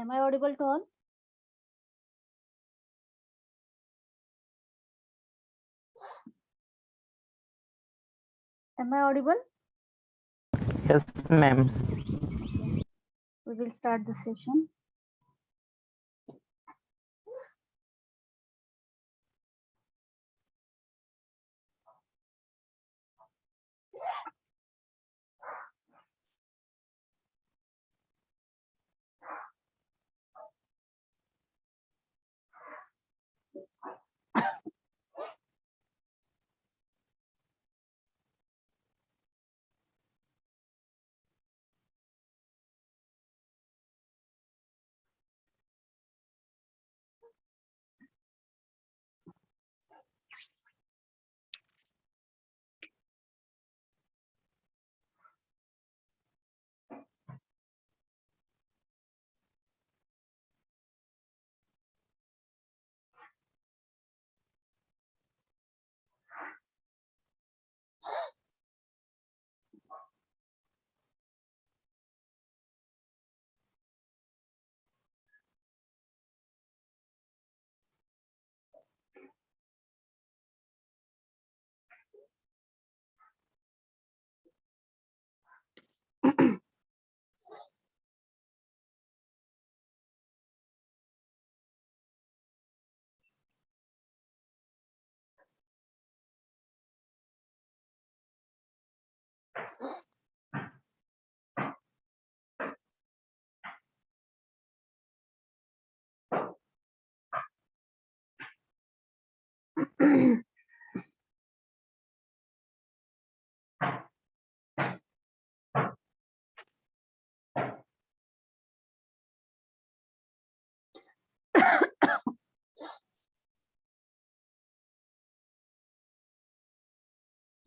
Am I audible to all? Am I audible? Yes, ma'am. We will start the session.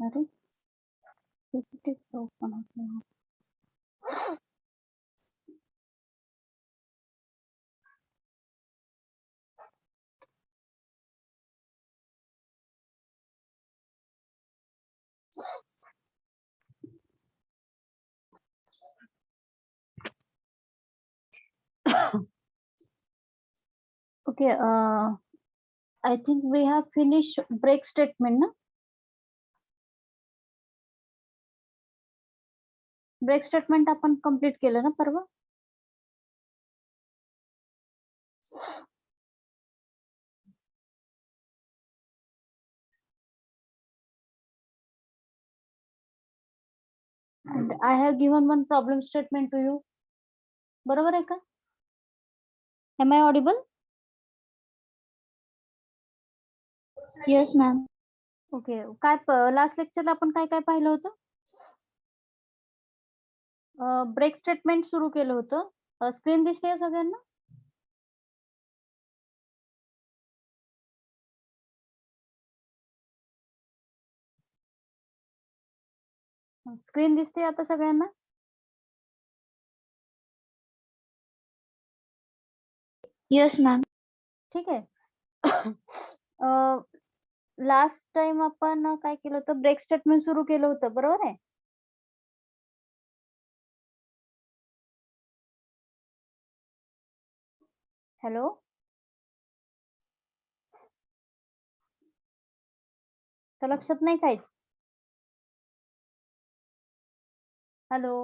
अरे PPT open होते हैं. Okay, I think we have finished break statement ना. Break statement आपण complete केलं ना परवा. And I have given one problem statement to you. बरोबर आहे का? Am I audible? Yes, ma'am. Okay, काय लास्ट लेक्चरला आपण काय काय पाहिलं होतं? ब्रेक स्टेटमेंट सुरू केलं होतं. स्क्रीन दिसते सगळ्यांना? स्क्रीन दिसते आता सगळ्यांना? Yes, ma'am. ठीक आहे. लास्ट टाइम आपण काय केलं होतं, ब्रेक स्टेटमेंट सुरू केलं होतं, बरोबर आहे? हॅलो, तर लक्षात नाही काहीच? Hello,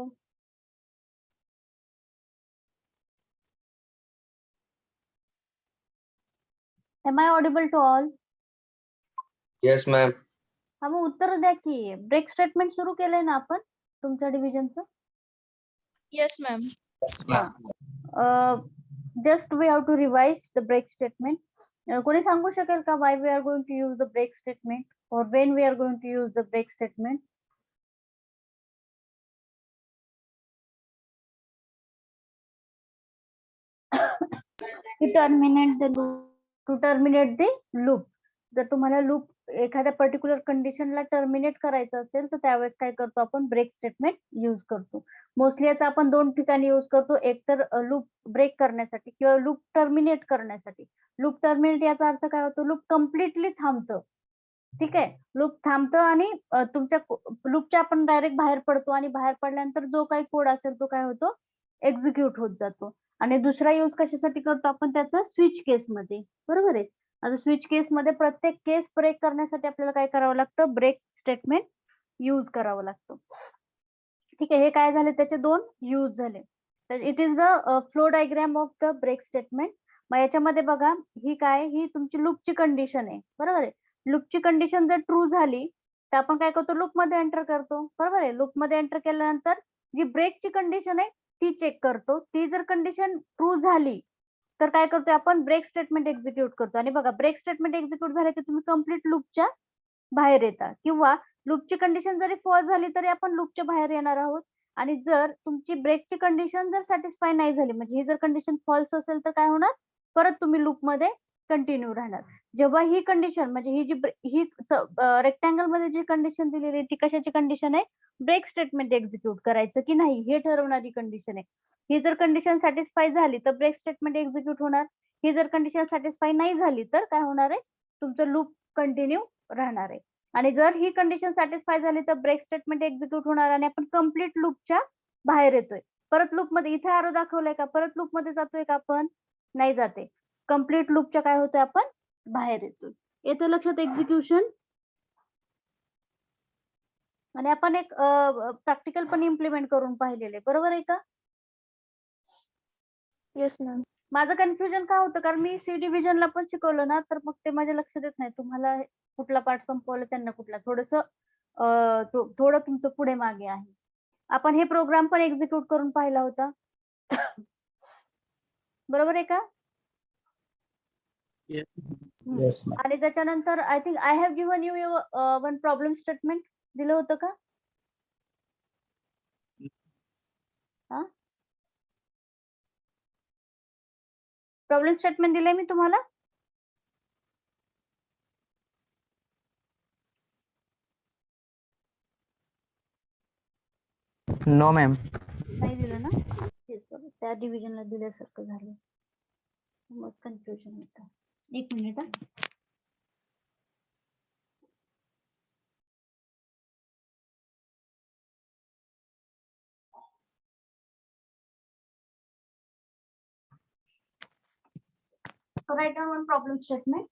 am I audible to all? Yes, ma'am. हा, मग उत्तर द्या की. ब्रेक स्टेटमेंट सुरू केलंय ना आपण तुमच्या डिव्हिजनचं? Yes, ma'am. Just we have to revise the break statement. कोणी सांगू शकेल का why we are going to use the break statement और when we are going to use the break statement? To terminate the loop. To terminate the loop. जर तुम्हाला loop एखाद्या particular कंडिशनला terminate करायचं असेल तर त्यावेळेस काय करतो आपण, ब्रेक स्टेटमेंट यूज करतो. मोस्टली याचा आपण दोन ठिकाणी यूज करतो, एक तर लूप ब्रेक करण्यासाठी किंवा लूप टर्मिनेट करण्यासाठी. लूप टर्मिनेट याचा अर्थ काय होतो, लूप कम्प्लिटली थांबतं. ठीक आहे, लूप थांबतं आणि तुमच्या लूपच्या आपण डायरेक्ट बाहेर पडतो आणि बाहेर पडल्यानंतर जो काही कोड असेल तो काय होतो, एक्झिक्यूट होत जातो. आणि दुसरा यूज कशासाठी करतो आपण त्याचा स्विच केस मध्ये, बरोबर आहे. आता स्विच केस मध्ये प्रत्येक केस ब्रेक करण्यासाठी आपल्याला काय करावं लागतं, ब्रेक स्टेटमेंट यूज करावं लागतं. ठीक आहे, हे काय झाले त्याचे दोन यूज झाले. It is the flow diagram of the break statement. मग याच्यामध्ये बघा, ही काय, ही तुमची लूपची कंडिशन आहे, बरोबर आहे. लूपची कंडिशन जर ट्रू झाली तर आपण काय करतो, लूप मध्ये एंटर करतो, बरोबर आहे. लूप मध्ये एंटर केल्यानंतर जी ब्रेकची कंडिशन आहे ती चेक करतो. ती जर कंडिशन ट्रू झाली तर काय करतोय आपण, ब्रेक स्टेटमेंट एक्झिक्यूट करतो. आणि बघा, ब्रेक स्टेटमेंट एक्झिक्यूट झाले की तुम्ही कंप्लीट लूपच्या बाहेर येता, किंवा लूपची कंडिशन जरी फॉल्स झाली तरी आपण लूपच्या बाहेर येणार आहोत. आणि जर तुमची ब्रेकची कंडिशन जर सॅटिस्फाय नाही झाली, म्हणजे ही जर कंडिशन फॉल्स असेल तर काय होणार, परत तुम्ही लूप मध्ये कंटिन्यू राहणार. जेव्हा ही कंडिशन म्हणजे ही जी ही रेक्टँगल मध्ये जी कंडिशन दिलेली आहे ती कशाची कंडिशन आहे, ब्रेक स्टेटमेंट एक्झिक्यूट करायचं की नाही हे ठरवणारी कंडिशन आहे. ही जर कंडिशन सॅटिस्फाय झाली तर ब्रेक स्टेटमेंट एक्झिक्यूट होणार. ही जर कंडिशन सॅटिस्फाय नाही झाली तर काय होणार आहे, तुमचं लूप कंटिन्यू राहणार आहे. आणि जर ही कंडिशन सॅटिस्फाय झाली तर ब्रेक स्टेटमेंट एक्झिक्यूट होणार आणि आपण कंप्लीट लूपच्या बाहेर येतोय. परत लूप मध्ये इथे आरो दाखवलाय का, परत लूप मध्ये जातोय का आपण, नाही जाते. कंप्लीट लूपच्या काय होतोय, आपण बाहेर येतोय. येतं लक्षात एक्झिक्युशन. आणि आपण एक प्रॅक्टिकल पण इम्प्लिमेंट करून पाहिलेले, बरोबर आहे का. Yes ma'am. माझं कन्फ्युजन का होतं, कारण मी सी डिव्हिजनला पण शिकवलं ना, तर मग ते माझ्या लक्षात येत नाही तुम्हाला कुठला पार्ट संपवलं त्यांना कुठला, थोडस थोडं तुमचं पुढे मागे आहे. आपण हे प्रोग्राम पण एक्झिक्यूट करून पाहिला होता, बरोबर आहे का. Yes, ma'am. आणि त्याच्यानंतर I think I have given you one problem statement दिलं होतं का. प्रॉब्लेम स्टेटमेंट दिलंय मी तुम्हाला. No, ma'am. नाही दिलं ना, तेच बरं, त्या डिव्हिजनला दिल्यासारखं झालं, मग कन्फ्युजन होतं. एक मिनिट हा. So write down one problem statement.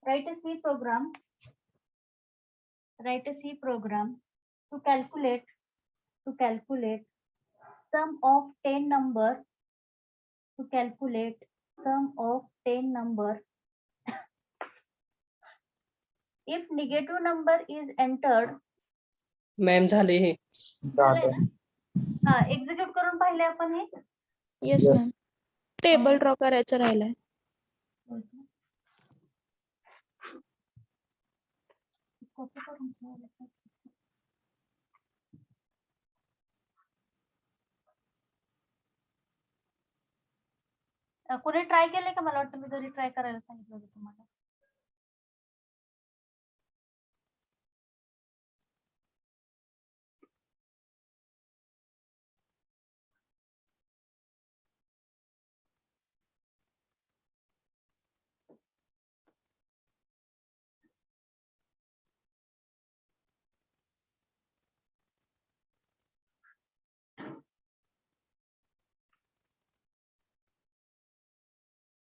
Write a C program. Write a C program to calculate sum of 10 number, to calculate sum of 10 number. If negative number is entered. Ma'am झाले हे. झालंय ना? हा, execute करून पाहिले आपण हे. Yes ma'am. Table draw करायचं राहिलंय. कॉपी करून ठेवायला पाहिजे. कोणी ट्राय केलंय का, मला वाटतं मी घरी ट्राय करायला सांगितलं होतं तुम्हाला.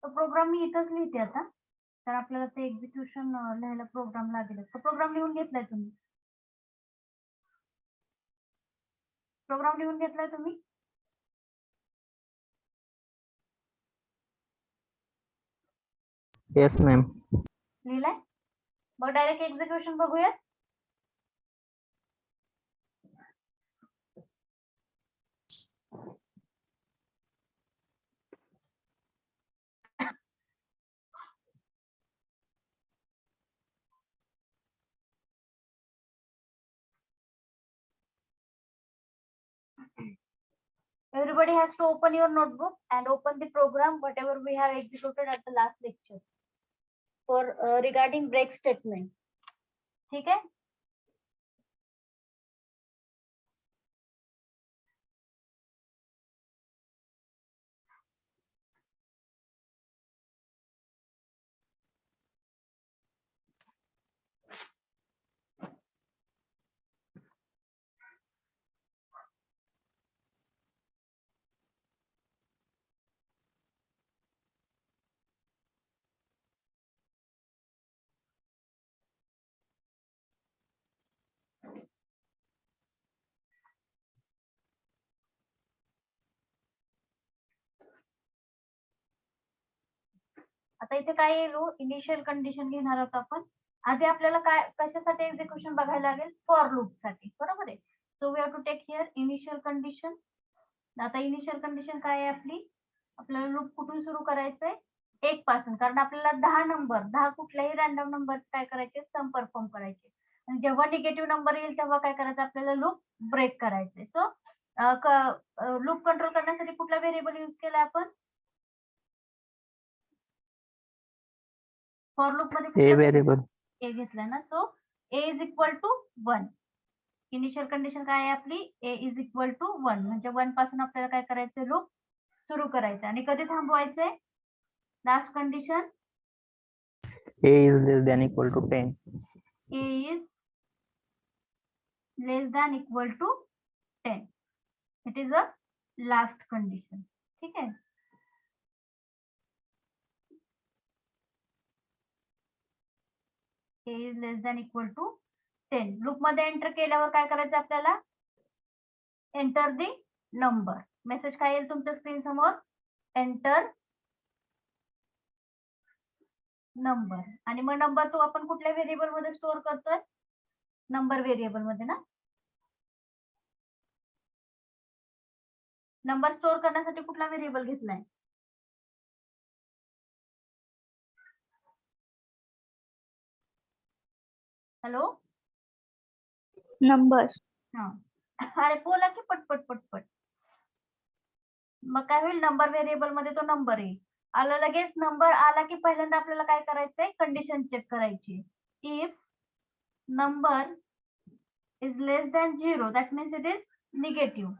तो प्रोग्राम मी इथंच लिहिते आता, तर आपल्याला ते एक्झिक्युशन लिहायला प्रोग्राम लागेल. तो प्रोग्राम लिहून घेतलाय तुम्ही. प्रोग्राम लिहून घेतलाय तुम्ही. Yes, ma'am. लिहिलाय. मग डायरेक्ट एक्झिक्युशन बघूया. Everybody has to open your notebook and open the program whatever we have executed at the last lecture for regarding break statement. ठीक है. आता इथे काय येईल इनिशियल कंडिशन घेणार आहोत आपण. आधी आपल्याला काय कशासाठी एक्झिक्युशन बघायला लागेल, फॉर लूप साठी, बरोबर आहे. So we have to take here initial condition. आता इनिशियल कंडिशन काय आहे आपली, आपल्याला लूप कुठून सुरू करायचंय, 1 पासून, कारण आपल्याला 10 कुठल्याही रॅन्डम नंबर काय करायचे, सम परफॉर्म करायचे. आणि जेव्हा निगेटिव्ह नंबर येईल तेव्हा काय करायचं, आपल्याला लूप ब्रेक करायचंय. सो लूप कंट्रोल करण्यासाठी कुठला व्हेरिएबल यूज केलाय आपण, फॉर लूप मध्ये A variable. ए घेतलाय ना. So A is equal to 1. Initial condition काय आहे आपली, ए इज इक्वल टू 1, म्हणजे 1 पासून आपल्याला काय करायचंय, लूप सुरू करायचं. आणि कधी थांबवायचंय, last condition A is less than equal to 10. A is less than equal to 10. It is a last condition. ठीक आहे. A is less than equal to 10. Loop मध्ये एंटर केल्यावर काय करायचं आपल्याला, एंटर दी नंबर. मेसेज काय येईल तुमच्या स्क्रीन समोर, एंटर नंबर. आणि मग नंबर तो आपण कुठल्या व्हेरिएबल मध्ये स्टोअर करतोय, नंबर व्हेरिएबल मध्ये ना. नंबर स्टोअर करण्यासाठी कुठला व्हेरिएबल घेतलाय, हॅलो. नंबर. हा, अरे बोला की पटपट पटपट. मग काय होईल, नंबर व्हेरिएबल मध्ये तो नंबर येईल. आला लगेच नंबर आला की पहिल्यांदा आपल्याला काय करायचंय, कंडिशन चेक करायची. If number is less than 0 that means it is negative.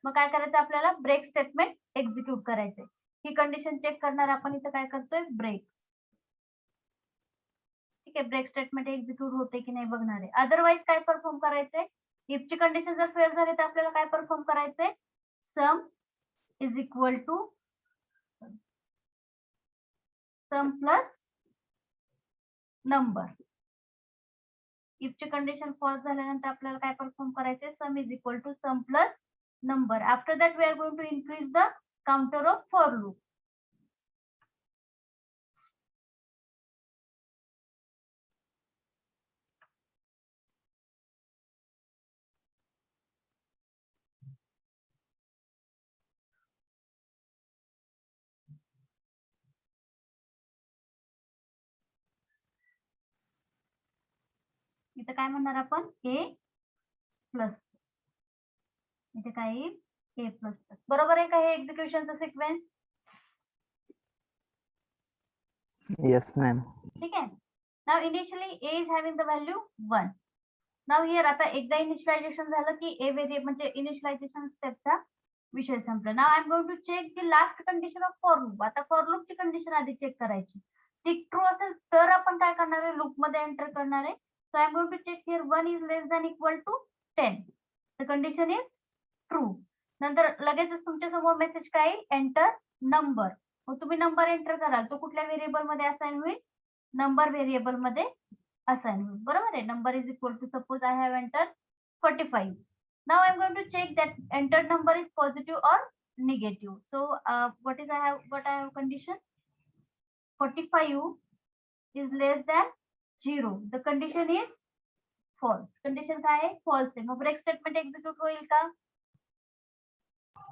मग काय करायचं आपल्याला, ब्रेक स्टेटमेंट एक्झिक्यूट करायचंय. ही कंडिशन चेक करणार आपण इथं काय करतोय, ब्रेक. ठीक आहे, ब्रेक स्टेटमेंट एक्झिक्यूट होते की नाही बघणार आहे. अदरवाईज काय परफॉर्म करायचंय, इफची कंडिशन जर फेल झाली तर आपल्याला काय परफॉर्म करायचंय, sum is equal to sum plus number. इफची कंडिशन फॉल्स झाल्यानंतर आपल्याला काय परफॉर्म करायचंय, sum is equal to sum plus number. After that we are going to increase the counter of for loop. इथे काय म्हणणार आपण, ए प्लस, इथे काय येईल, ए प्लस प्लस. बरोबर आहे का हे एक्झिक्युशनचा सिक्वेन्स. Yes, ma'am. ठीक आहे. Now initially A is having the value 1. Now here आता एकदा इनिशियलायझेशन झालं की ए व्हेरिएबल म्हणजे इनिशियलायझेशन स्टेपचा विषय संपला. Now I am going to check the last condition of for loop. आता फॉर लूपची कंडिशन आधी चेक करायची. ती ट्रू असेल तर आपण काय करणार आहे, लूप मध्ये एंटर करणार आहे. So I am going to check here 1 is less than equal to 10. The condition is true. नंतर लगेचच तुमच्या समोर मेसेज काय येईल, एंटर नंबर. मग तुम्ही नंबर एंटर कराल, तो कुठल्या व्हेरिएबल मध्ये असाइन होईल, नंबर व्हेरिएबल मध्ये असाइन होईल. बरोबर आहे. Number is equal to suppose I have enter 45. Now I am going to check that entered number is positive or negative. So what I have condition, 45 is less than 0. The condition is false. Condition काय आहे, false आहे. मग break statement execute होईल का,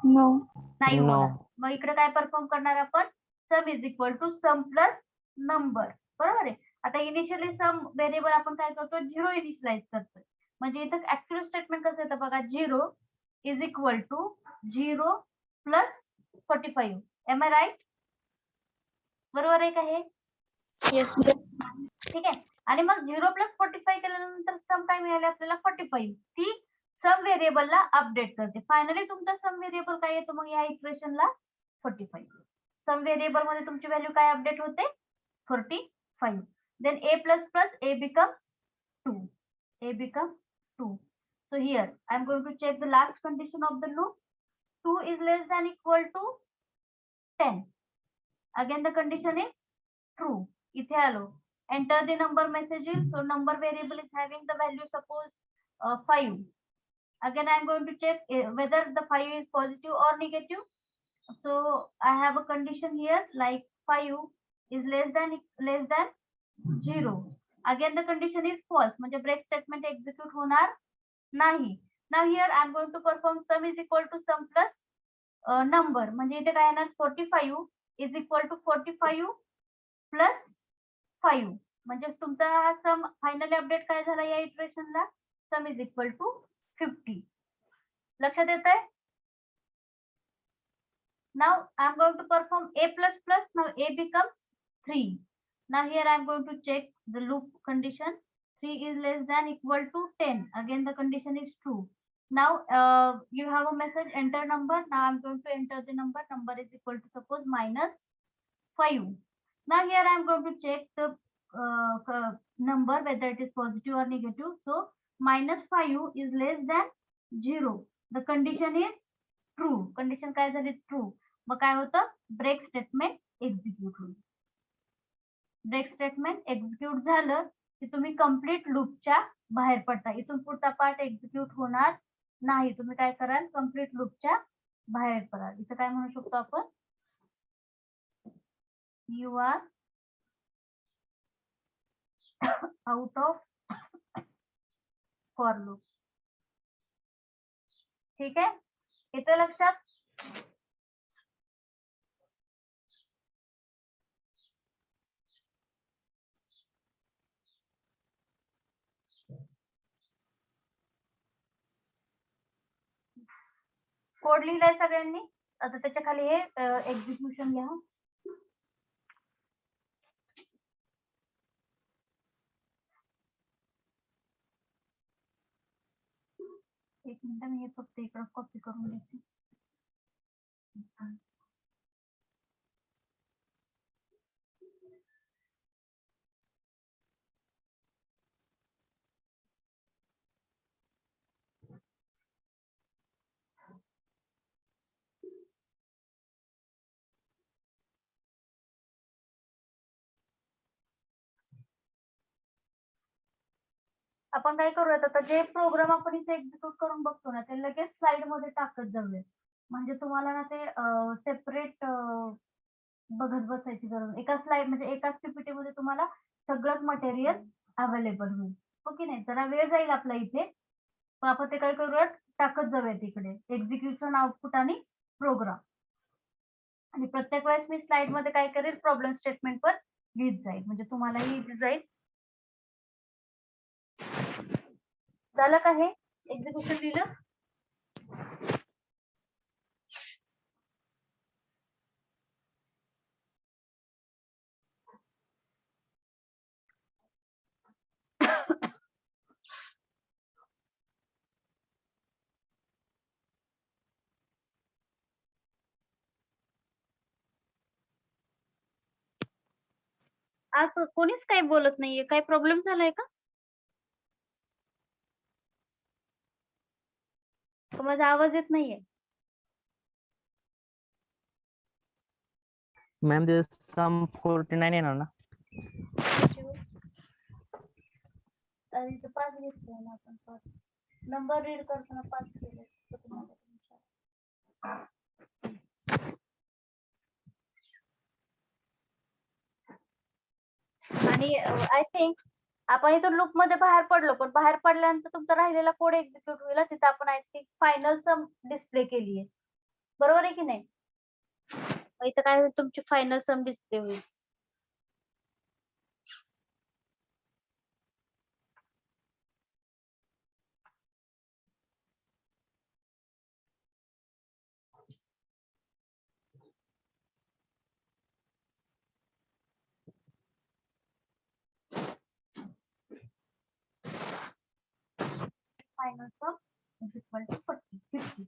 no. नाही No. होणार. मग इकडे काय परफॉर्म करणार आपण, sum is equal to sum plus number. बरोबर आहे. आता इनिशियली सम व्हेरिएबल आपण काय करतो, 0 इनिशियलाइज करतोय. म्हणजे इथं ऍक्च्युअल स्टेटमेंट कसं येतं बघा, 0 is equal to 0 plus 45. Am I right, बरोबर आहे का हे. येस. ठीक आहे. आणि मग 0 प्लस 45 केल्यानंतर सम काय मिळाले आपल्याला, 45. ती सम व्हेरिएबलला अपडेट करते. फायनली तुमचा सम व्हेरिएबल काय येतो मग या इक्वेशनला, 45. सम व्हेरिएबल मध्ये तुमची व्हॅल्यू काय अपडेट होते, 45. Then a plus plus a becomes 2. A becomes 2. So here I am going to check the last condition of the loop. 2 is less than equal to 10. Again the condition is true. इथे आलो, enter the number message. So number variable is having the value suppose 5. Again I am going to check whether the 5 is positive or negative. So I have a condition here like 5 is less than 0. Again the condition is false, म्हणजे break statement execute होणार नाही. Now here I am going to perform sum is equal to sum plus number, म्हणजे इथे काय येणार 45 is equal to 45 plus 5, म्हणजे तुमचा हा सम फायनली अपडेट काय झाला या इटरेशनला, सम इज इक्वल टू 50. लक्षात येत आहे. Now I am going to perform a plus plus. Now a becomes 3. Now here I am going to check the loop condition. 3 is less than equal to 10. Again the condition is true. Now you have a message enter number. Now I am going to enter the number. Number is equal to suppose -5. Now here I am going to check the number whether it is positive or negative. So -5 is less than 0. The condition is true. Condition काय झाली true. मग काय होतं break statement execute होईल. Break statement execute झालं की तुम्ही complete लूपच्या बाहेर पडता. इथून पुढचा पार्ट एक्झिक्यूट होणार नाही. तुम्ही काय कराल कंप्लीट लूपच्या बाहेर पडाल. इथं काय म्हणू शकतो आपण, you are out of for loop. ठीक आहे, येतं लक्षात. कोड लिहिलाय सगळ्यांनी. आता त्याच्या खाली हे एक्झिक्युशन लिहा. एक मिनिट, मी हे फक्त इकडे कॉपी करून घेते. आपण काय करूयात आता, जे प्रोग्राम आपण इथे एक्झिक्यूट करून बघतो ना ते लगेच स्लाइड मध्ये टाकत जाऊयात. म्हणजे तुम्हाला ना ते सेपरेट बघत बसायची गरज. एका स्लाइड म्हणजे एकाच पीपीटी मध्ये तुम्हाला सगळंच मटेरियल अवेलेबल होईल. हो की नाही. जरा वेळ जाईल आपला इथे, पण आपण ते काय करूयात टाकत जाऊयात इकडे एक्झिक्युशन आउटपुट आणि प्रोग्राम. आणि प्रत्येक वेळेस मी स्लाइड मध्ये काय करेल प्रॉब्लेम स्टेटमेंट पण लिहित जाईल, म्हणजे तुम्हालाही इझी जाईल. झालं का हे एक्झिक्युशन लिहिलं. आज कोणीच काही बोलत नाहीये. काय प्रॉब्लेम झालाय का? माझा आवाज येत नाहीये. मॅम ते सम 49 येणार ना. इथं 5 घेतलं ना आपण. 5 नंबर रीड करताना 5 केले. आणि आय थिंक आपण इथून लूप मध्ये बाहेर पडलो, पण बाहेर पडल्यानंतर तुमचा राहिलेला कोड एक्झिक्यूट होईल. तिथे आपण I think final sum display केली आहे. बरोबर आहे की नाही. इथं काय होईल तुमची फायनल सम डिस्प्ले होईल. Final sum is equal to 50.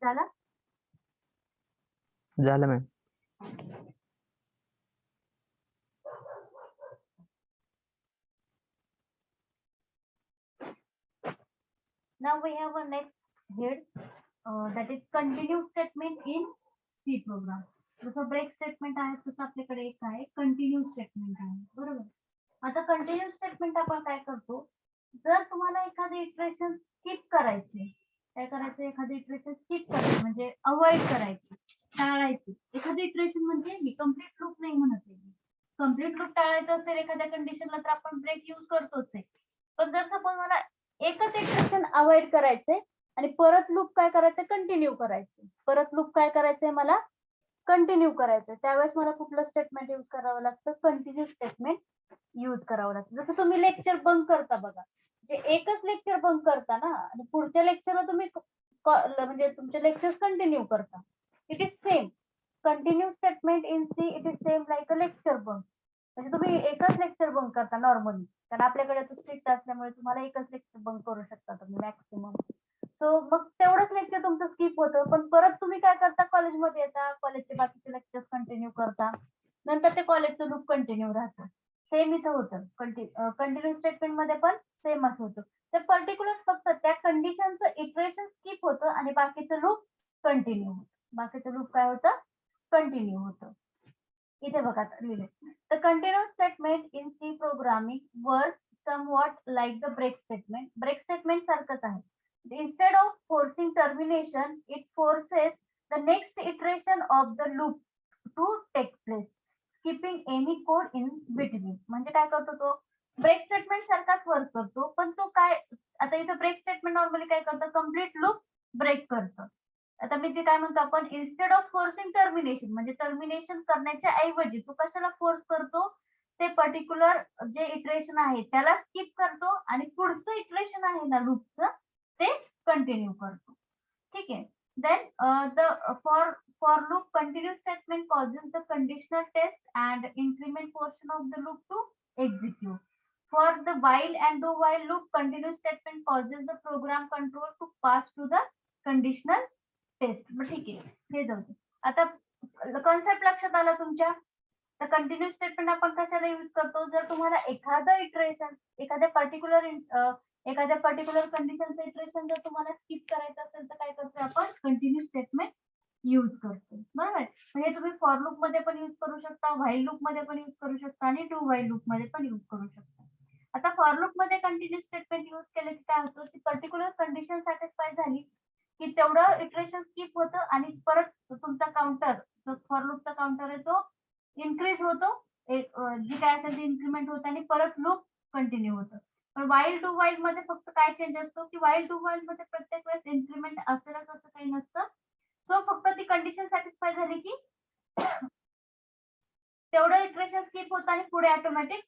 झाला? झालं ma'am. Now we have a next head that is continue statement in C program. जसं ब्रेक स्टेटमेंट आहे तसं आपल्याकडे एक आहे कंटिन्यू स्टेटमेंट आहे, बरोबर. आता कंटिन्यू स्टेटमेंट आपण काय करतो, जर तुम्हाला एखादे इटरेशन स्किप करायचे, काय करायचं, एखादी इटरेशन स्किप करायची म्हणजे अवॉइड करायची, टाळायची. एखादी इटरेशन म्हणजे मी कम्प्लीट लूप नाही म्हणत आहे. कम्प्लीट लूप टाळायचं असेल एखाद्या कंडिशनला तर आपण ब्रेक यूज करतोच आहे. पण जर सपोज मला एकच इटरेशन अवॉइड करायचंय आणि परत लूप काय करायचं, कंटिन्यू करायचं. परत लूप काय करायचंय, मला कंटिन्यू करायचंय. त्यावेळेस मला कुठलं स्टेटमेंट यूज करावं लागतं, कंटिन्यू स्टेटमेंट यूज करावं लागतं. जसं तुम्ही लेक्चर बंक करता बघा, जे एकच लेक्चर बंक करता ना आणि पुढच्या लेक्चरला तुम्ही म्हणजे तुमचे लेक्चर्स कंटिन्यू करता. It is same continue statement in C, it is same like a lecture bunk. म्हणजे तुम्ही एकच लेक्चर बंक करता नॉर्मली, कारण आपल्याकडे स्ट्रिक्ट असल्यामुळे तुम्हाला एकच लेक्चर बंक करू शकता तुम्ही मॅक्सिमम. सो मग तेवढंच लेक्चर तुमचं स्किप होतं, पण परत तुम्ही काय करता, कॉलेजमध्ये येता, कॉलेजचे बाकीचे लेक्चर्स कंटिन्यू करता, नंतर ते कॉलेजचं लूप कंटिन्यू राहतं. सेम इथं होतं, कंटिन्यू स्टेटमेंट मध्ये पण सेमच होतं. ते पर्टिक्युलर फक्त त्या कंडिशनचं इटरेशन स्किप होतं आणि बाकीचं लूप कंटिन्यू होतं. बाकीचं लूप काय होतं, कंटिन्यू होतं. इथे बघा लिहिले, the continuous statement in C programming work somewhat like the break statement. Break statement सारखंच आहे. Instead of forcing termination, it forces the next iteration of the loop to take place, skipping any code in between. म्हणजे काय करतो तो, break statement सारखाच work करतो, पण तो काय, आता इथं ब्रेक स्टेटमेंट नॉर्मली काय करतं, कम्प्लीट लूप ब्रेक करतं. आता मी ते काय म्हणतो आपण, इन्स्टेड ऑफ फोर्सिंग टर्मिनेशन, म्हणजे टर्मिनेशन करण्याच्या ऐवजी तू कशाला फोर्स करतो, ते पर्टिक्युलर जे इटरेशन आहे त्याला स्किप करतो आणि पुढचं इटरेशन आहे ना लूपचं ते कंटिन्यू करतो. ठीक आहे. Then the for loop continue statement causes the conditional test and increment portion of the loop to execute. For the while and do while loop continuous statement causes the program control to pass to the conditional test. मग ठीक आहे, हे जाऊ दे. आता concept लक्षात आला तुमच्या. तर कंटिन्यू स्टेटमेंट आपण कशाला यूज करतो, जर तुम्हाला एखादं इटरेशन एखाद्या पर्टिक्युलर कंडिशनचं इटरेशन जर तुम्हाला स्किप करायचं असेल तर काय करतो आपण, कंटिन्यू स्टेटमेंट यूज करतो, बरोबर. म्हणजे तुम्ही फॉर लूप मध्ये पण यूज करू शकता, व्हाईल लूप मध्ये पण यूज करू शकता आणि डू व्हाईल लूप मध्ये पण यूज करू शकता. आता फॉर लूप मध्ये कंटिन्यू स्टेटमेंट यूज केले की काय होतं, ती पर्टिक्युलर कंडिशन सॅटिस्फाय झाली की तेवढं इटरेशन स्किप होतं आणि परत तुमचा काउंटर, जो फॉर लूपचा काउंटर आहे तो इन्क्रीज होतो, जी काय असेल ती इन्क्रीमेंट होते आणि परत लूप कंटिन्यू होतं. पण वाईल टू वाईल मध्ये फक्त काय चेंज असतो की वाईल टू वाईल मध्ये प्रत्येक वेळेस इन्क्रीमेंट असेलच असं काही नसतं. सो फक्त ती कंडिशन सॅटिस्फाय झाली की तेवढं इटरेशन स्किप होतं आणि पुढे ऑटोमॅटिक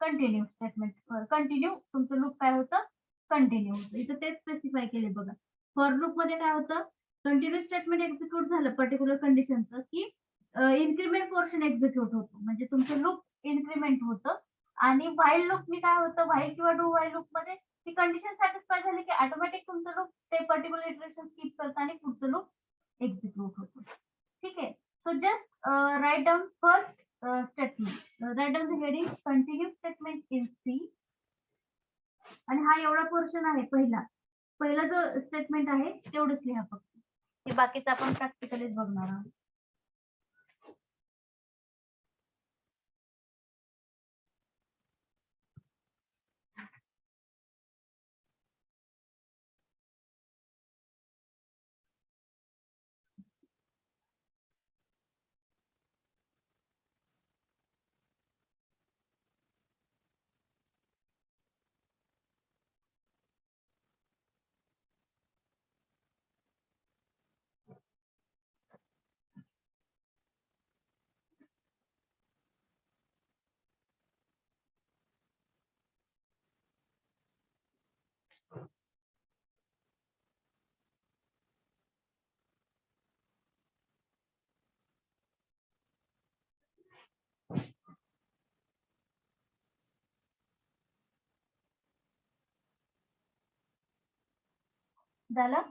कंटिन्यू स्टेटमेंट कंटिन्यू तुमचं लूप काय होतं, कंटिन्यू होतं. इथं तेच स्पेसिफाय केले बघा. फॉर लूप मध्ये काय होतं, कंटिन्यू स्टेटमेंट एक्झिक्यूट झालं पर्टिक्युलर कंडिशनचं की इन्क्रीमेंट पोर्शन एक्झिक्यूट होतो, म्हणजे तुमचं लूप इन्क्रीमेंट होतं. आणि व्हाईल लूप मी काय होतं, व्हाईल किंवा डू व्हाईल लूप मध्ये ती कंडिशन सॅटिस्फाय झाली की ऑटोमॅटिक तुमचं लूप ते पर्टिक्युलर इटरेशन स्किप करतं आणि पुढचं लूप एक्झिक्यूट होतं. ठीक आहे. So just write down first statement, write down the heading continue statement in C. आणि हा एवढा पोर्शन आहे पहिला जो स्टेटमेंट आहे तेवढंच लिहा फक्त, हे बाकीचं आपण प्रॅक्टिकलीच बघणार आहोत. झालं.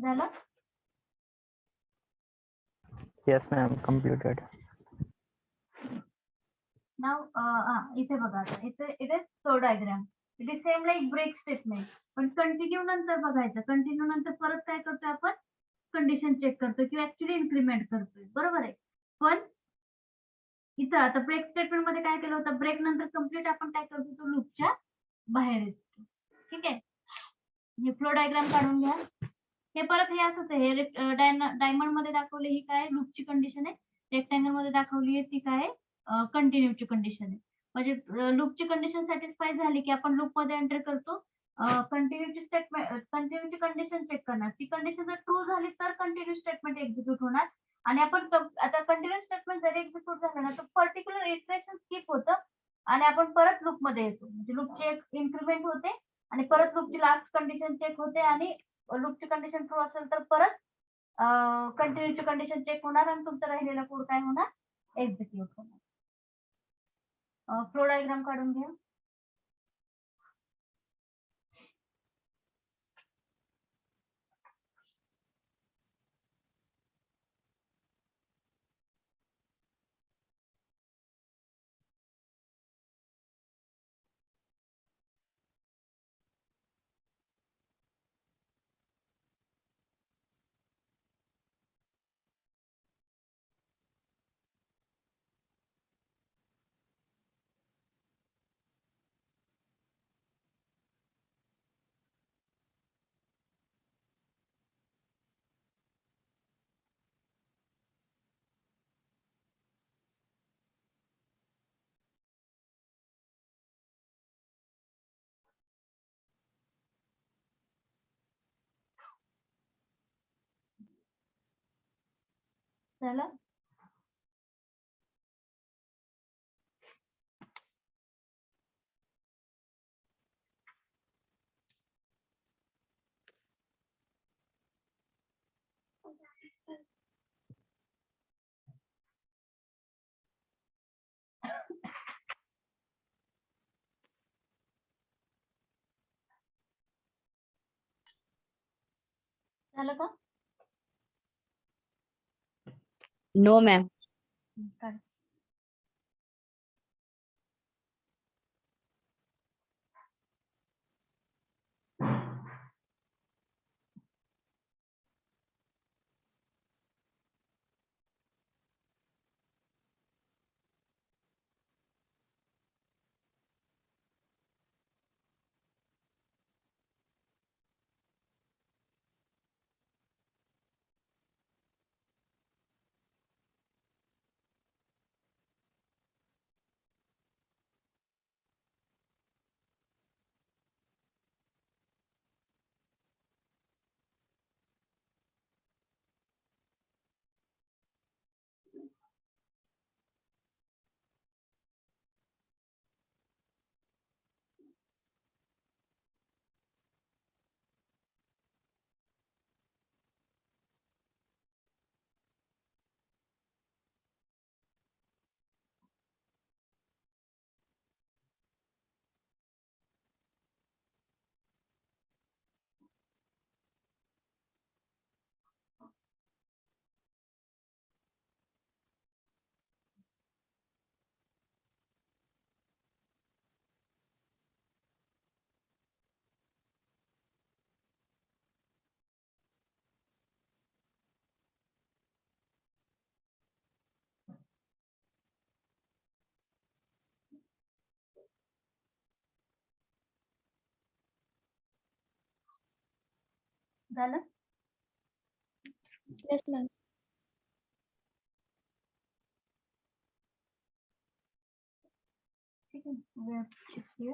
झालं. Yes, ma'am. Completed. नाव इथे बघा आता इथे it is flow diagram. It is same like break statement, पण कंटिन्यू नंतर बघायचं. कंटिन्यू नंतर परत काय करतोय आपण, कंडिशन चेक करतोय किंवा ऍक्च्युली इन्क्रीमेंट करतोय, बरोबर आहे. पण इथं आता ब्रेक स्टेटमेंट मध्ये काय केलं होतं, ब्रेक नंतर कम्प्लीट आपण काय करतो, तो लूपच्या बाहेर येतो. ठीक आहे. हे फ्लो डायग्राम काढून घ्या. हे परत हे असंच आहे. हे डायमंड मध्ये दाखवले ही काय लूपची कंडिशन आहे, रेक्टँगल मध्ये दाखवली आहे ती काय कंटिन्यूची कंडिशन आहे. म्हणजे लूपची कंडिशन सॅटिस्फाय झाली की आपण लूप मध्ये एंटर करतो. कंटिन्यूची स्टेटमेंट, कंटिन्यूची कंडिशन चेक करणार. ती कंडिशन जर ट्रू झाली तर कंटिन्यू स्टेटमेंट एक्झिक्यूट होणार. आणि आपण आता कंटिन्यू स्टेटमेंट जरी एक्झिक्यूट झालं ना तर पर्टिक्युलर इटरेशन स्किप होतं आणि आपण परत लूप मध्ये येतो. म्हणजे लूपची एक इन्क्रीमेंट होते आणि परत लूपची लास्ट कंडिशन चेक होते आणि लूपची कंडिशन ट्रू असेल तर परत कंटिन्यूची कंडिशन चेक होणार आणि तुमचा राहिलेला कोड काय होणार, एक्झिक्यूट होणार. फ्लो डायग्राम काढून घ्या. झालं. झालं का? No ma'am. काढ. झालं. Yes ma'am. ठीक आहे.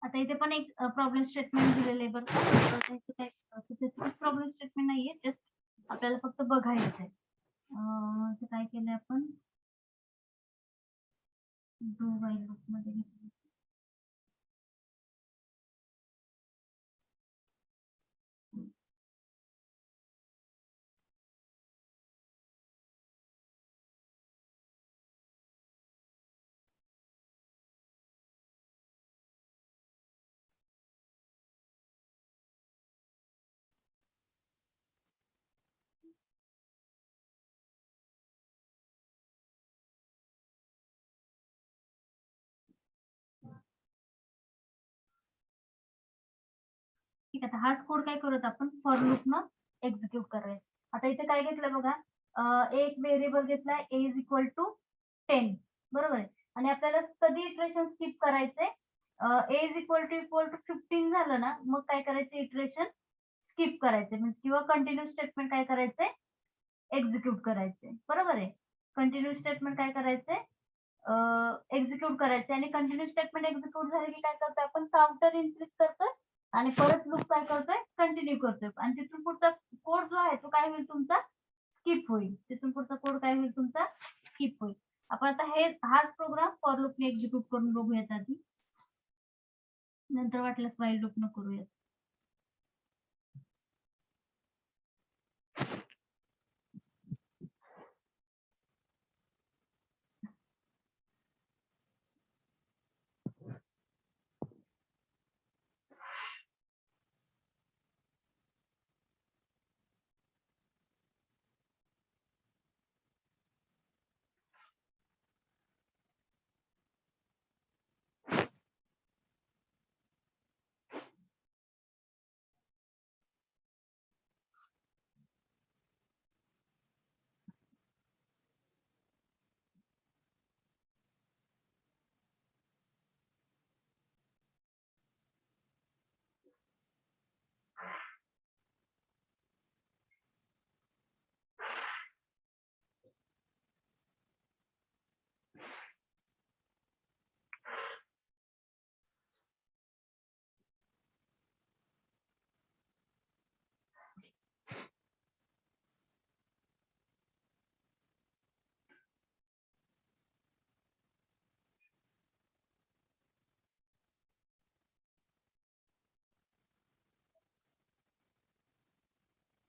आता इथे पण एक प्रॉब्लेम स्टेटमेंट दिलेलं आहे बरं का. इथे काय प्रॉब्लेम स्टेटमेंट नाहीये, जस्ट आपल्याला फक्त बघायचं आहे. इथे काय केलंय आपण, डू व्हाईल लूप मध्ये घेतलं. ठीक आहे, हाच कोड काय करत आपण फॉर लूप न एक्झिक्यूट करायचं. आता इथे काय घेतलं बघा, एक व्हेरिएबल घेतलाय a इज इक्वल टू 10, बरोबर आहे. आणि आपल्याला कधी इटरेशन स्किप करायचंय, a इज इक्वल टू 15 झालं ना, मग काय करायचं, इटरेशन स्किप करायचे म्हणजे किंवा कंटिन्यू स्टेटमेंट काय करायचंय, एक्झिक्यूट करायचंय, बरोबर आहे. कंटिन्यू स्टेटमेंट काय करायचंय, एक्झिक्यूट करायचे. आणि कंटिन्यू स्टेटमेंट एक्झिक्यूट झाले की काय करतोय आपण, काउंटर इन्क्रीज करतोय आणि परत लूप काय करतोय, कंटिन्यू करतोय. आणि तिथून पुढचा कोड जो आहे तो काय होईल तुमचा, स्किप होईल. तिथून पुढचा कोड काय होईल तुमचा, स्किप होईल. आपण आता हाच प्रोग्राम फॉर लूपने एक्झिक्यूट करून बघूयात आधी, नंतर वाटल्यास व्हाईल लूप न करूयात.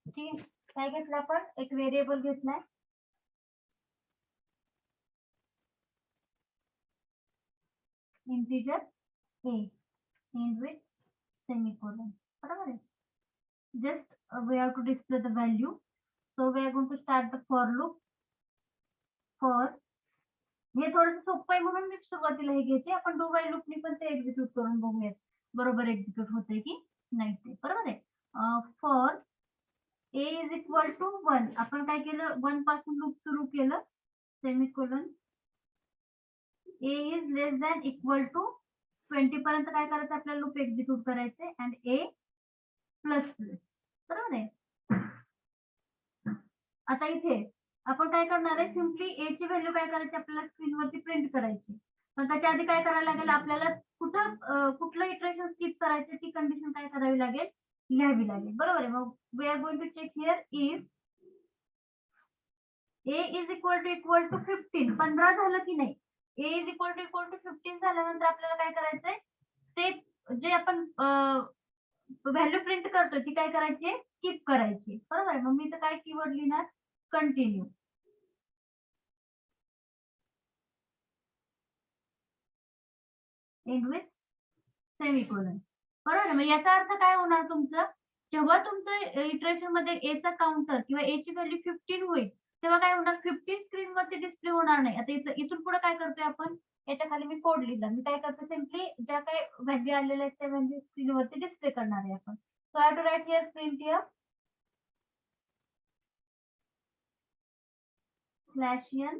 ठीक आहे, काय घेतलं आपण, एक व्हेरिएबल घेतलाय integer a end with semicolon, बरोबर आहे. Just we have to display the value, so we are going to start the for loop. for हे थोडंसं सोपं आहे म्हणून मी सुरुवातीला हे घेते. आपण डू व्हाईल लूपनी पण ते एक्झिक्यूट करून बघूयात, बरोबर एक्झिक्यूट होतंय की नाही ते, बरोबर आहे. For a is equal to 1, आपण काय केलं, 1 पासून लूप सुरू केलं, semicolon a is less than equal to 20 पर्यंत काय करायचं, आपल्याला लूप एक्झिक्यूट करायचे. अँड a प्लस प्लस, बरोबर आहे. आता इथे आपण काय करणार आहे, सिम्पली a ची व्हॅल्यू काय करायची, आपल्याला स्क्रीनवरती प्रिंट करायची. पण त्याच्या आधी काय करायला लागेल, आपल्याला कुठलं इटरेशन स्किप करायचं ती कंडिशन काय करावी लागेल, लिहावी लागेल, बरोबर आहे. मग we are going to check here if a is equal to 15, 15 झालं की नाही. a इज इक्वल टू 15 झाल्यानंतर आपल्याला काय करायचंय, ते जे आपण व्हॅल्यू प्रिंट करतोय ती काय करायची, स्किप करायची, बरोबर आहे. मग मी तर काय कीवर्ड लिहिणार, कंटिन्यू. एंड विथ सेमिकोलॉन, बरोबर आहे. मग याचा अर्थ काय होणार तुमचं, जेव्हा तुमचं इटरेशन मध्ये a चा काउंटर किंवा a ची व्हॅल्यू 15 होईल, तेव्हा काय होणार, 15 स्क्रीन वरती डिस्प्ले होणार नाही. आता इथून पुढे काय करतोय आपण, याच्या खाली मी कोड लिहिला, मी काय करतो, सिम्पली ज्या काही व्हॅल्यू आलेल्या आहेत त्या व्हॅल्यू स्क्रीन वरती डिस्प्ले करणार आहे आपण. So I to write here print here /n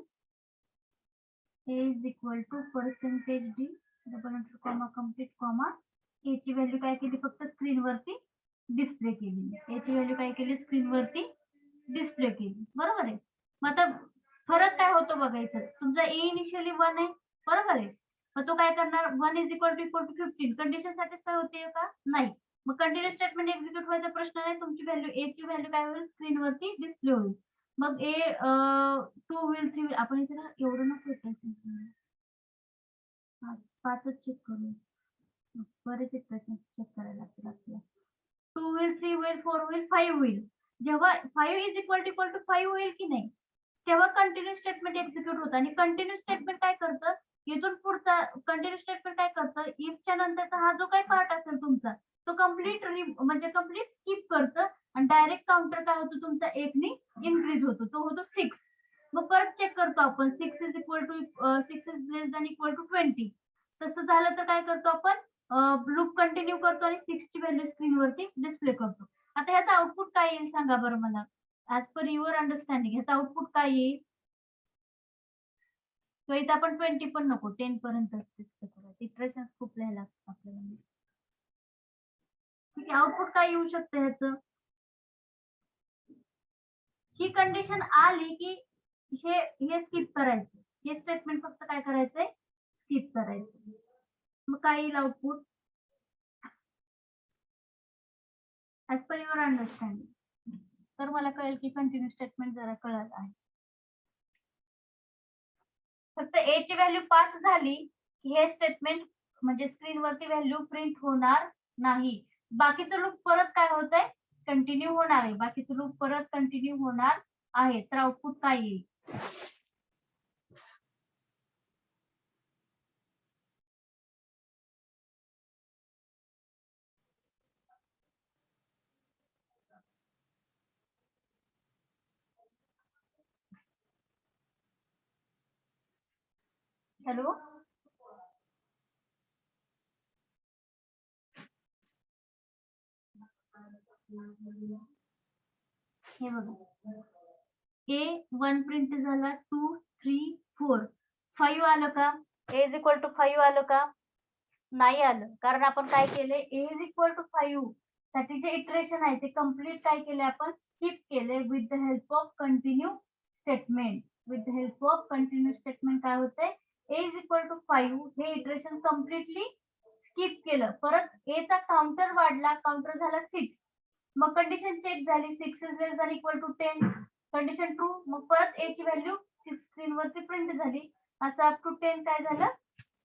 a is equal to %d double under comma complete comma, a ची व्हॅल्यू काय केली, फक्त स्क्रीन वरती डिस्प्ले केली. a ची व्हॅल्यू काय केली, स्क्रीन वरती डिस्प्ले केली, बरोबर आहे. मग आता फरक काय होतो बघायचं, तुमचा a इनिशियली 1 आहे, बरोबर आहे. मग तो काय करणार, 1 is equal to 15, condition satisfy होते का, नाही. मग कंटिन्यू स्टेटमेंट एक्झिक्यूट व्हायचा प्रश्न नाही, तुमची व्हॅल्यू a ची व्हॅल्यू काय होईल, स्क्रीन वरती डिस्प्ले होईल. मग a 2 होईल, 3 होईल. आपण इथे ना एवढं नको पाचच चेक करू, बरेच चेक करायला लागतील आपल्याला. 2 होईल, 3 होईल, 4 होईल, 5 होईल. जेव्हा 5 इज इक्वल टू 5 होईल की नाही, तेव्हा कंटिन्यू स्टेटमेंट एक्झिक्यूट होतं. आणि कंटिन्यू स्टेटमेंट काय करतं, इथून पुढचा कंटिन्यू स्टेटमेंट काय करतं, इफच्या नंतरचा हा जो काही पार्ट असेल तुमचा, तो कम्प्लीट स्किप करतं आणि डायरेक्ट काउंटर काय होतो तुमचा 1 ने इन्क्रीज होतो, तो होतो 6. मग परत चेक करतो आपण, 6 is less than equal to 20. तसं झालं तर काय करतो आपण, लूप कंटिन्यू करतो आणि 6 ची व्हॅल्यू स्क्रीनवरती डिस्प्ले करतो. आता ह्याचा आउटपुट काय येईल सांगा बरं मला. ऍज पर युअर अंडरस्टँडिंग ह्याचा आउटपुट काय येईल. तो इथं आपण 20 पण नको 10 पर्यंत इटरेशन खूप लिहायला लागतं आपल्याला. ठीक आहे, आउटपुट काय येऊ शकतं ह्याचं. ही कंडिशन आली की हे स्किप करायचं. हे स्टेटमेंट फक्त काय करायचंय स्किप करायचं. मग काय येईल output as per your understanding. तर मला कळेल की कंटिन्यू स्टेटमेंट जरा कळत आहे. फक्त ए ची व्हॅल्यू 5 झाली की हे स्टेटमेंट म्हणजे स्क्रीनवरती व्हॅल्यू प्रिंट होणार नाही. बाकीचं लूप परत काय होत आहे कंटिन्यू होणार आहे. बाकीचं लूप परत कंटिन्यू होणार आहे. तर आउटपुट काय येईल. हॅलो हे बघा ए 1 प्रिंट झाला 2 3 4 5 आलं का. ए इज इक्वल टू 5 आलं का नाही आलं. कारण आपण काय केले ए इज इक्वल टू 5 साठी जे इटरेशन आहे ते कम्प्लीट काय केले आपण स्किप केले with the help of continue statement. With the help of continue statement काय होतंय ए इज इक्वल टू 5 हे इटरेशन कम्प्लिटली स्किप केलं. परत ए चा काउंटर वाढला काउंटर झाला 6. मग कंडिशन चेक झाली 6 is less than equal to 10 condition true. मग परत ए ची व्हॅल्यू 6 स्क्रीन वरती प्रिंट झाली. असं अप टू 10 काय झालं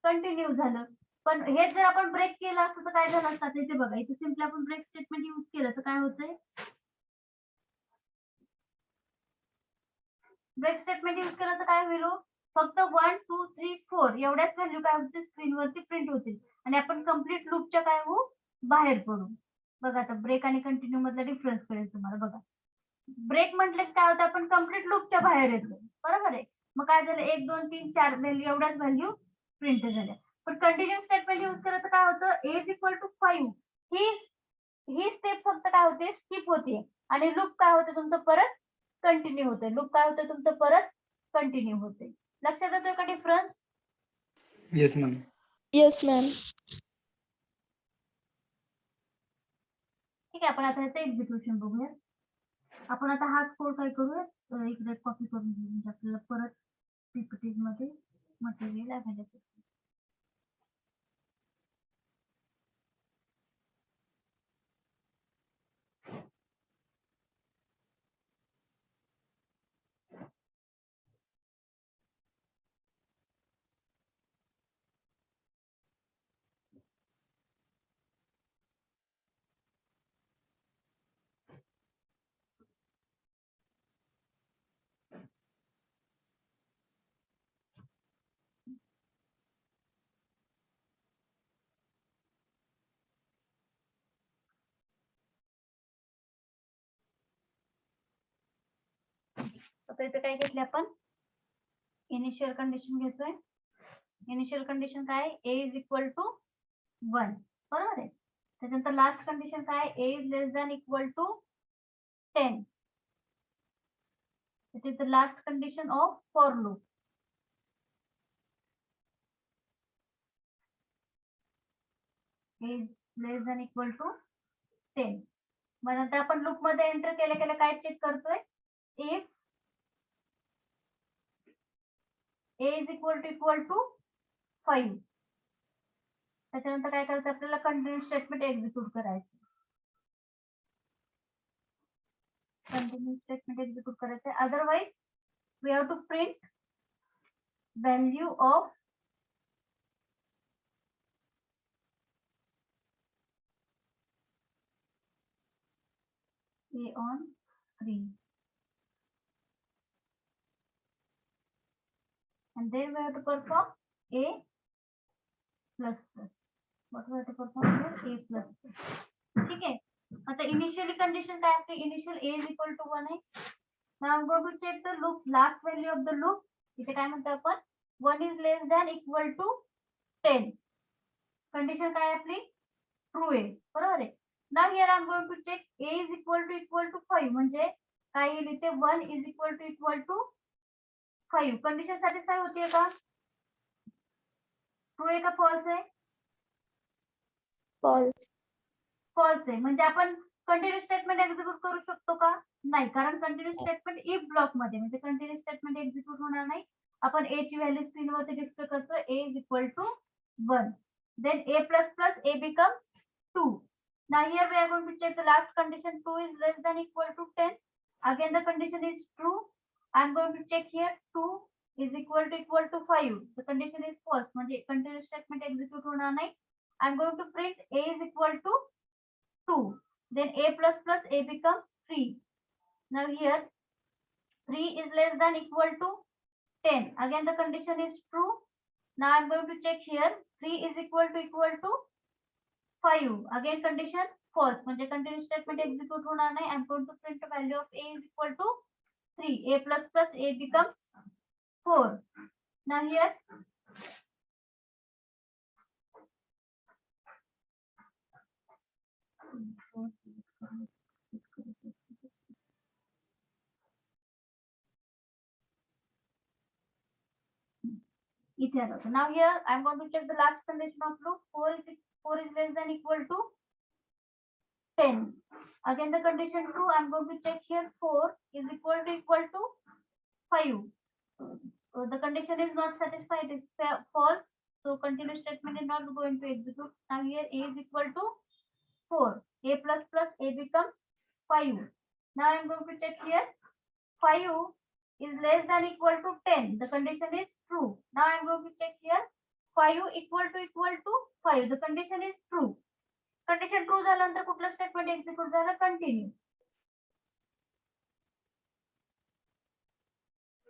कंटिन्यू झालं. पण हे जर आपण ब्रेक केलं असतं तर काय झालं असतं. इथे बघा इथे सिम्पली आपण ब्रेक स्टेटमेंट यूज केलं तर काय होतंय. ब्रेक स्टेटमेंट यूज केलं तर काय होईल फक्त 1 2 3 4 एवढ्याच व्हॅल्यू काय होतील स्क्रीनवरती प्रिंट होतील आणि आपण कम्प्लीट लूपच्या काय होऊ बाहेर पडू. बघा आता ब्रेक आणि कंटिन्यू मधला डिफरन्स कळेल तुम्हाला. बघा ब्रेक म्हटलं की काय होतं आपण कम्प्लीट लूपच्या बाहेर येतो बरोबर आहे. मग काय झालं 1 2 3 4 व्हॅल्यू एवढ्याच व्हॅल्यू प्रिंट झाल्या. पण कंटिन्यू स्टेटमेंट यूज केलं तर काय होतं ए इज इक्वल टू 5 ही स्टेप फक्त काय होते स्किप होते आणि लूप काय होते तुमचं परत कंटिन्यू होते. लूप काय होते तुमचं परत कंटिन्यू होते. लक्षात येतोय का difference. Yes ma'am. Yes ma'am. ठीक आहे आपण आता याचं एक्झिक्युशन बघूया. आपण आता हा कोड काय करूया इकडे कॉपी करून घेऊ म्हणजे आपल्याला परत पीपीटी मध्ये मटेरियल अवेलेबल. आता इथे काय घेतले आपण इनिशियल कंडिशन घेतोय. इनिशियल कंडिशन काय ए इज इक्वल टू 1 बरोबर आहे. त्याच्यानंतर लास्ट कंडिशन काय A is less than equal to 10. It is the last condition of for loop. A is less than equal to 10. मग नंतर आपण लूप मध्ये एंटर केल्या केल्या काय चेक करतोय if a is equal to 5. त्याच्यानंतर काय करायचं आपल्याला कंटिन्यू स्टेटमेंट एक्झिक्यूट करायचं. कंटिन्यू स्टेटमेंट एक्झिक्यूट करायचं otherwise we have to print value of a on screen and then we have to perform a plus plus. What we have to perform here a plus plus. ठीक आहे. आता initially condition काय आपली initial a is equal to 1 आहे. Now I'm going to check the loop last value of the loop. इथे काय म्हणतो आपण 1 is less than equal to 10. Condition काय आहे आपली ट्रू आहे बरोबर आहे. Now here I am going to check a is equal to 5 म्हणजे काय येईल इथे 1 is equal to 5. Condition satisfy होतीये का? ट्रू आहे का फॉल्स आहे? फॉल्स. फॉल्स आहे म्हणजे आपण कंटिन्यू स्टेटमेंट एक्झिक्यूट करू शकतो का? नाही, कारण कंटिन्यू स्टेटमेंट इफ ब्लॉक मध्ये म्हणजे कंटिन्यू स्टेटमेंट एक्झिक्यूट होणार नाही. आपण ए ची व्हॅल्यू स्क्रीनवरती डिस्प्ले करतो A is equal to 1. Then a plus plus a becomes 2. Now here we are going to check the last condition 2 is less than equal to 10. Again the condition is true. I am going to check here 2 is equal to 5. The condition is false म्हणजे continuous statement execute होणार नाही. I am going to print a is equal to 2. Then a plus plus a becomes 3. Now here 3 is less than equal to 10. Again the condition is true. Now I am going to check here 3 is equal to 5. Again condition false म्हणजे continuous statement execute होणार नाही. I am going to print the value of a is equal to 3. a plus plus a becomes 4. Now here इथे आलो. Now here I am going to check the last condition of loop 4 is less than equal to 10. Again the condition true. I am going to check here 4 is equal to 5. The condition is not satisfied. It is false. So continuous statement is not going to execute. Now here a is equal to 4. A plus plus a becomes 5. Now I am going to check here 5 is less than equal to 10. The condition is true. Now I am going to check here 5 equal to 5. The condition is true. Condition true झाल्यानंतर कुठलं statement execute झालं continue.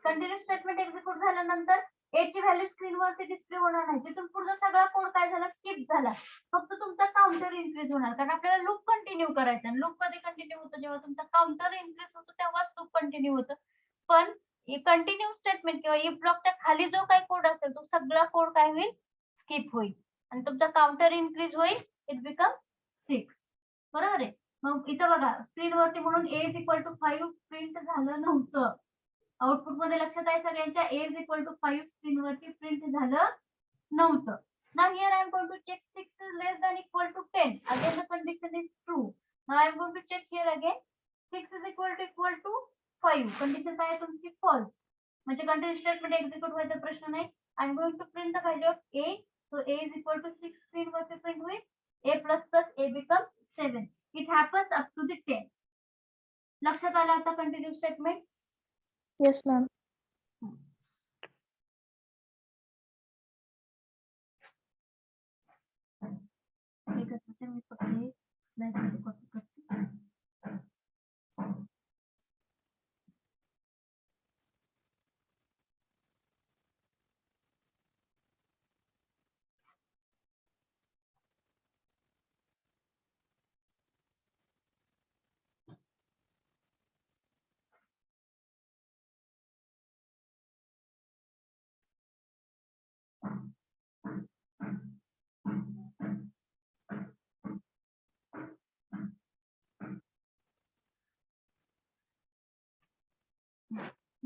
Continue statement execute झाल्यानंतर ए ची value स्क्रीनवरती display होणार नाही. तिथून पुढचा सगळा कोड काय झाला स्किप झाला. फक्त तुमचा काउंटर इन्क्रीज होणार कारण आपल्याला लूप कंटिन्यू करायचा. लूप कधी कंटिन्यू होतं जेव्हा तुमचा काउंटर इन्क्रीज होतो तेव्हाच लूप कंटिन्यू होतं. पण कंटिन्यू स्टेटमेंट किंवा इफ ब्लॉकच्या खाली जो काही कोड असेल तो सगळा कोड काय होईल स्किप होईल आणि तुमचा काउंटर इन्क्रीज होईल. इट बिकम्स 6 बरोबर आहे. मग इथं बघा स्क्रीनवरती म्हणून a is equal to 5 print झालं नव्हतं. आउटपुट मध्ये लक्षात आहे सगळ्यांच्या a इज इक्वल टू 5 स्क्रीनवरती प्रिंट झालं नव्हतं. Now here I am going to check 6 is less than equal to 10. Again the condition is true. Now I am going to check here again 6 is equal to 5. Condition काय आहे तुमची false म्हणजे continue statement execute व्हायचा प्रश्न नाही. I am going to print the value of a. So a is equal to 6 स्क्रीनवरती print होईल. a plus plus a becomes 7. It happens up to the 10. लक्षात आलं आता कंटिन्यू स्टेटमेंट? Yes ma'am. मी फक्त हे स्लाइड कॉपी करते.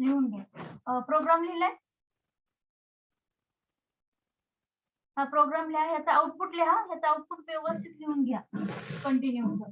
लिहून घ्या. प्रोग्राम लिहिलाय हा प्रोग्राम लिहा. ह्याचा आउटपुट लिहा. ह्याचा आउटपुट व्यवस्थित लिहून घ्या कंटिन्यूचं.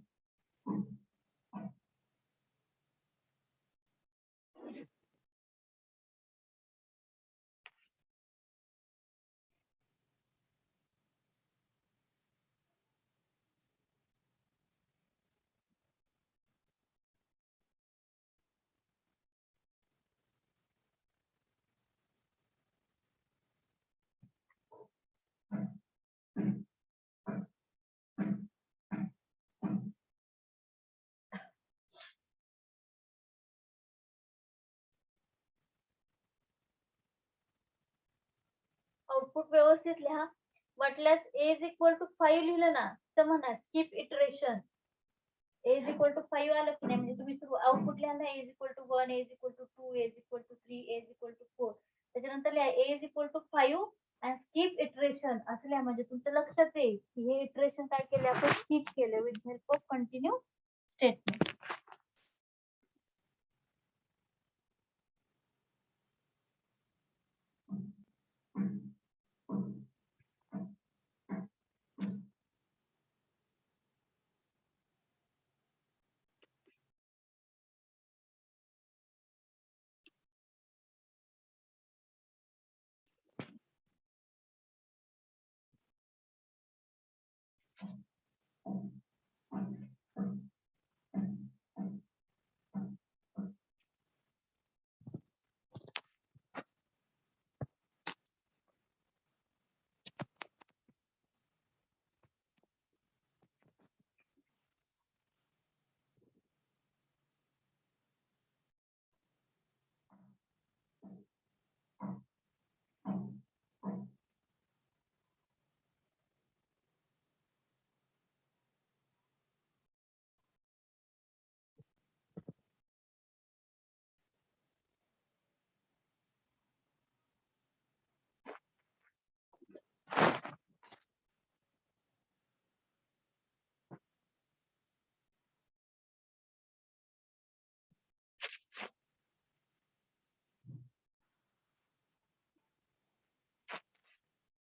आउटपुट व्यवस्थित लिहा. वाटल्यास a इज इक्वल टू 5 लिहिलं ना तर म्हणा skip iteration. a is equal to 5 आलं की नाही म्हणजे तुम्ही आउटपुट लिहा ना a is equal to 1, a is equal to 2, a is equal to 3, a is equal to 4. त्याच्यानंतर लिहा a is equal to 5 and skip iteration. Iteration असल्या म्हणजे तुमच्या लक्षात येईल की हे इटरेशन काय केले आपण स्किप केले with help of continue statement.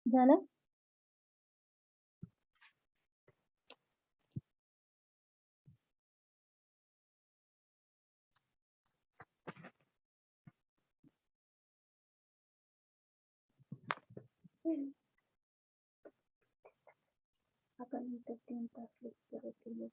झालं. आपण इथं 3 तास लेक्चर केले.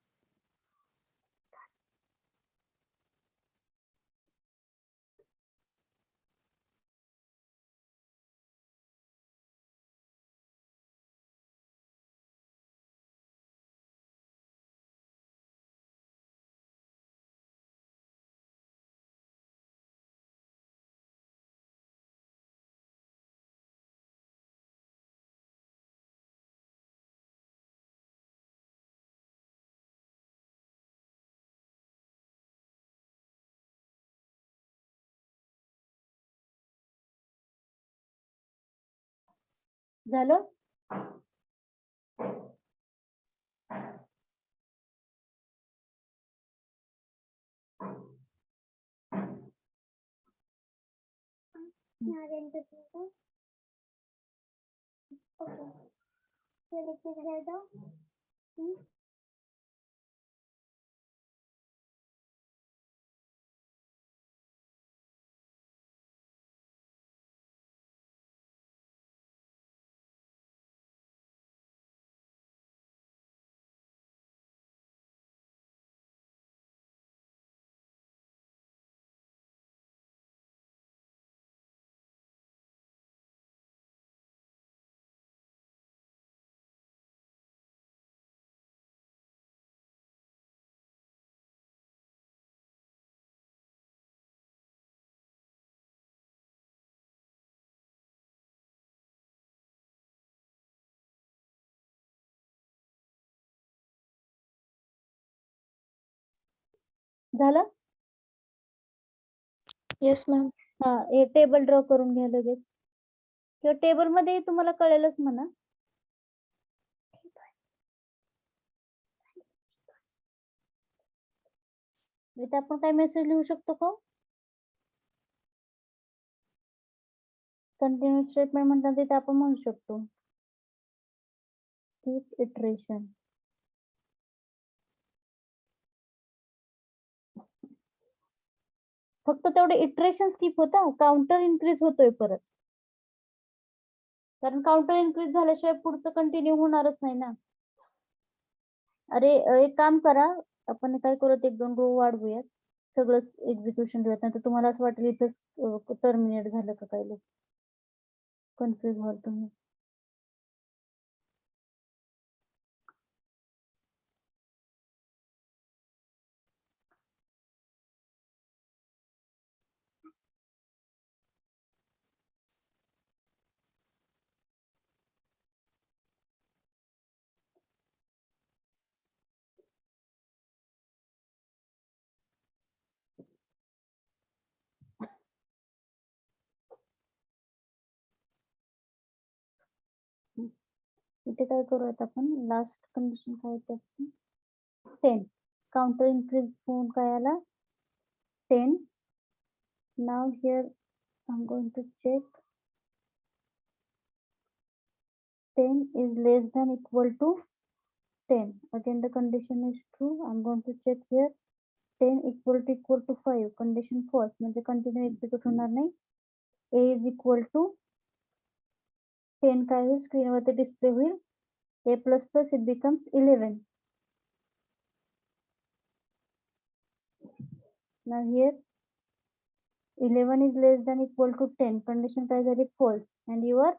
झालं. झालं. Yes ma'am. हा हे टेबल ड्रॉ करून घ्या लगेच किंवा टेबल मध्ये तुम्हाला कळेलच म्हणा. इथे आपण काय मेसेज लिहू शकतो का? कंटिन्यू स्टेटमेंट म्हणतात तिथे आपण म्हणू शकतो इटरेशन. फक्त तेवढे इटरेशन स्किप होता, काउंटर इन्क्रीज होतोय परत, कारण काउंटर इन्क्रीज झाल्याशिवाय पुढचं कंटिन्यू होणारच नाही ना. अरे एक काम करा, आपण काय करूयात 1-2 रो वाढवूयात, सगळं एक्झिक्युशन देऊयात, नाही तर तुम्हाला असं वाटेल इथंच टर्मिनेट झालं का काय, लोक कन्फ्युज व्हाल तुम्ही. इथे काय करूयात आपण लास्ट कंडिशन काय होते 10 काउंटर इन्क्रीज होऊन काय आला 10 now here I am going to check 10 is less than equal to 10 again the condition is true I'm going to check here 10 equal to 5 condition false म्हणजे कंटिन्यू एक्झिक्यूट होणार नाही a is equal to 10 काय होईल स्क्रीनवरती display होईल a plus plus it becomes 11 now here 11 is less than equal to 10 condition काय झाली false and you are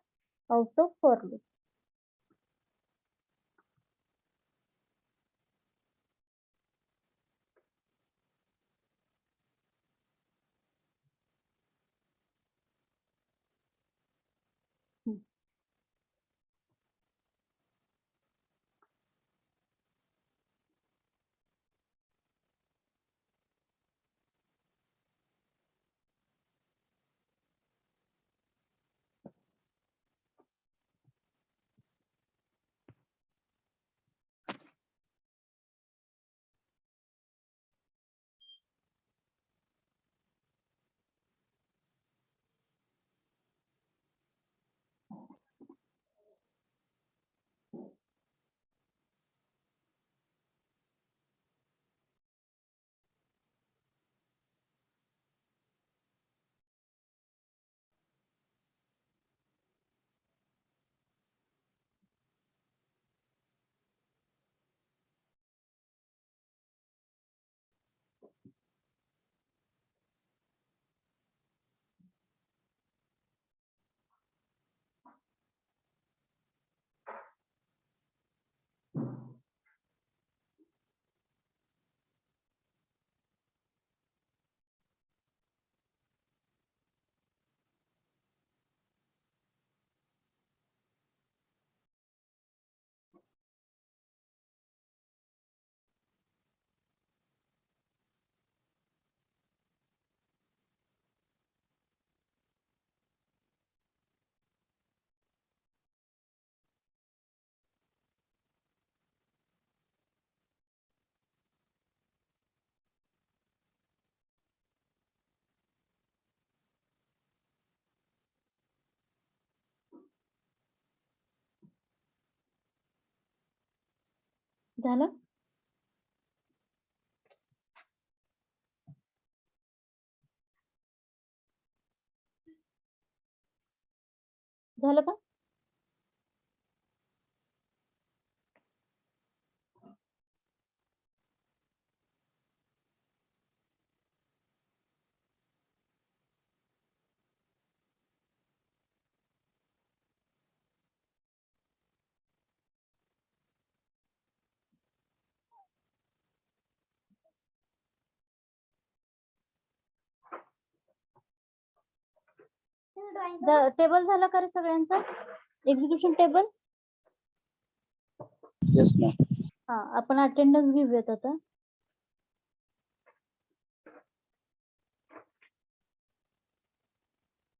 out of for loop झालं झालं का टेबल झालं का रे सगळ्यांचं एक्झिक्युशन टेबल Yes, ma'am. हा आपण अटेंडन्स घेऊयात आता